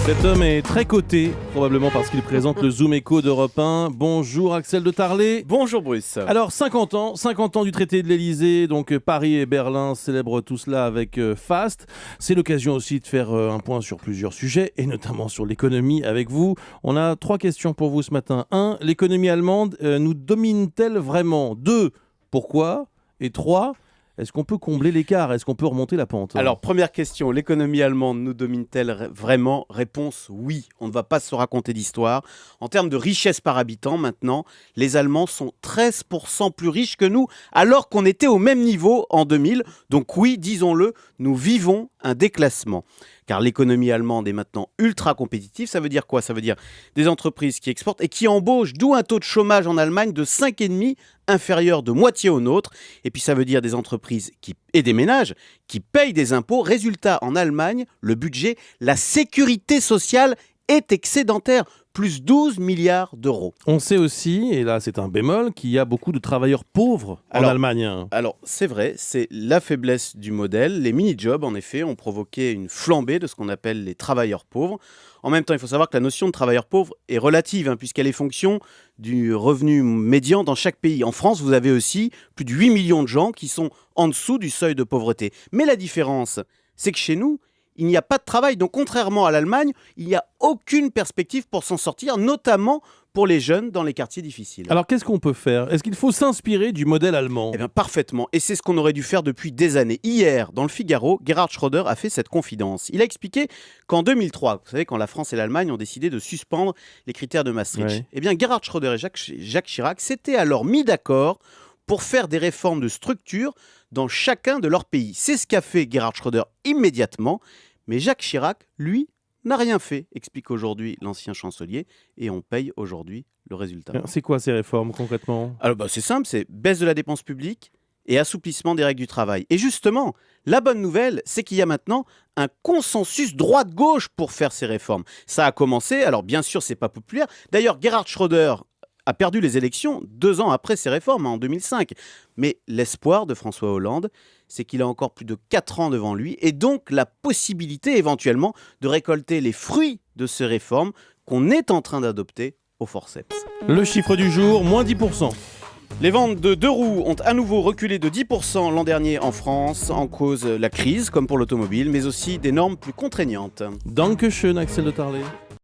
Cet homme est très coté, probablement parce qu'il présente le Zoom Echo d'Europe 1. Bonjour Axel de Tarlé. Bonjour Bruce. Alors 50 ans du traité de l'Elysée, donc Paris et Berlin célèbrent tout cela avec faste. C'est l'occasion aussi de faire un point sur plusieurs sujets, et notamment sur l'économie avec vous. On a 3 questions pour vous ce matin. 1. L'économie allemande nous domine-t-elle vraiment ? 2. Pourquoi ? Et 3. Est-ce qu'on peut combler l'écart ? Est-ce qu'on peut remonter la pente ? Alors, première question, l'économie allemande nous domine-t-elle vraiment ? Réponse oui, on ne va pas se raconter d'histoire. En termes de richesse par habitant, maintenant, les Allemands sont 13% plus riches que nous, alors qu'on était au même niveau en 2000. Donc oui, disons-le, nous vivons un déclassement. Car l'économie allemande est maintenant ultra compétitive. Ça veut dire quoi ? Ça veut dire des entreprises qui exportent et qui embauchent, d'où un taux de chômage en Allemagne de 5,5, inférieur de moitié au nôtre. Et puis ça veut dire des entreprises et des ménages qui payent des impôts. Résultat, en Allemagne, le budget, la sécurité sociale est excédentaire, plus 12 milliards d'euros. On sait aussi, et là c'est un bémol, qu'il y a beaucoup de travailleurs pauvres en Allemagne. Alors c'est vrai, c'est la faiblesse du modèle. Les mini-jobs, en effet, ont provoqué une flambée de ce qu'on appelle les travailleurs pauvres. En même temps, il faut savoir que la notion de travailleur pauvre est relative, puisqu'elle est fonction du revenu médian dans chaque pays. En France, vous avez aussi plus de 8 millions de gens qui sont en dessous du seuil de pauvreté. Mais la différence, c'est que chez nous, il n'y a pas de travail. Donc, contrairement à l'Allemagne, il n'y a aucune perspective pour s'en sortir, notamment pour les jeunes dans les quartiers difficiles. Alors, qu'est-ce qu'on peut faire ? Est-ce qu'il faut s'inspirer du modèle allemand ? Eh bien, parfaitement. Et c'est ce qu'on aurait dû faire depuis des années. Hier, dans le Figaro, Gerhard Schröder a fait cette confidence. Il a expliqué qu'en 2003, vous savez, quand la France et l'Allemagne ont décidé de suspendre les critères de Maastricht, Oui. eh bien, Gerhard Schröder et Jacques Chirac s'étaient alors mis d'accord pour faire des réformes de structure dans chacun de leurs pays. C'est ce qu'a fait Gerhard Schröder immédiatement, mais Jacques Chirac, lui, n'a rien fait, explique aujourd'hui l'ancien chancelier, et on paye aujourd'hui le résultat. C'est quoi ces réformes concrètement ? Alors c'est simple, c'est baisse de la dépense publique et assouplissement des règles du travail. Et justement, la bonne nouvelle, c'est qu'il y a maintenant un consensus droite-gauche pour faire ces réformes. Ça a commencé, alors bien sûr, c'est pas populaire. D'ailleurs, Gerhard Schröder a perdu les élections 2 ans après ces réformes, en 2005. Mais l'espoir de François Hollande, c'est qu'il a encore plus de 4 ans devant lui, et donc la possibilité éventuellement de récolter les fruits de ces réformes qu'on est en train d'adopter au forceps. Le chiffre du jour, moins 10%. Les ventes de 2 roues ont à nouveau reculé de 10% l'an dernier en France, en cause la crise, comme pour l'automobile, mais aussi des normes plus contraignantes. Dankeschön, Axel de Tarlé.